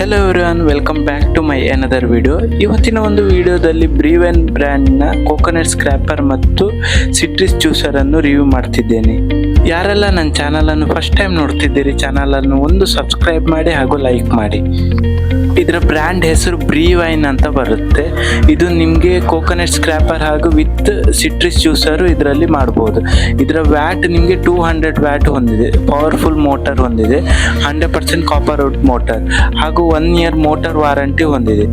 Hello everyone, welcome back to my another video. ಇವತ್ತಿನ ಒಂದು ವಿಡಿಯೋದಲ್ಲಿ ಬ್ರೀವೈನ್ ಬ್ರ್ಯಾಂಡ್ನ ಕೋಕೋನಟ್ ಸ್ಕ್ರ್ಯಾಪರ್ ಮತ್ತು ಸಿಟ್ರಸ್ ಜ್ಯೂಸರನ್ನು ರಿವ್ಯೂ ಮಾಡ್ತಿದ್ದೇನೆ. ಯಾರೆಲ್ಲ ನನ್ನ ಚಾನಲನ್ನು ಫಸ್ಟ್ ಟೈಮ್ ನೋಡ್ತಿದ್ದೀರಿ, ಚಾನಲನ್ನು ಒಂದು ಸಬ್ಸ್ಕ್ರೈಬ್ ಮಾಡಿ ಹಾಗೂ ಲೈಕ್ ಮಾಡಿ. ಇದರ ಬ್ರ್ಯಾಂಡ್ ಹೆಸರು ಬ್ರೀವೈನ್ ಅಂತ ಬರುತ್ತೆ. ಇದು ನಿಮಗೆ ಕೋಕೋನಟ್ ಸ್ಕ್ರ್ಯಾಪರ್ ಹಾಗೂ ವಿತ್ ಸಿಟ್ರಸ್ ಜ್ಯೂಸರು ಇದರಲ್ಲಿ ಮಾಡ್ಬೋದು. ಇದರ ವ್ಯಾಟ್ ನಿಮಗೆ 200 ವ್ಯಾಟ್ ಹೊಂದಿದೆ. ಪವರ್ಫುಲ್ ಮೋಟರ್ ಹೊಂದಿದೆ. 100% ಕಾಪರ್ ವುಡ್ ಮೋಟರ್ ಹಾಗೂ 1 ಇಯರ್ ಮೋಟರ್ ವಾರಂಟಿ ಹೊಂದಿದೆ.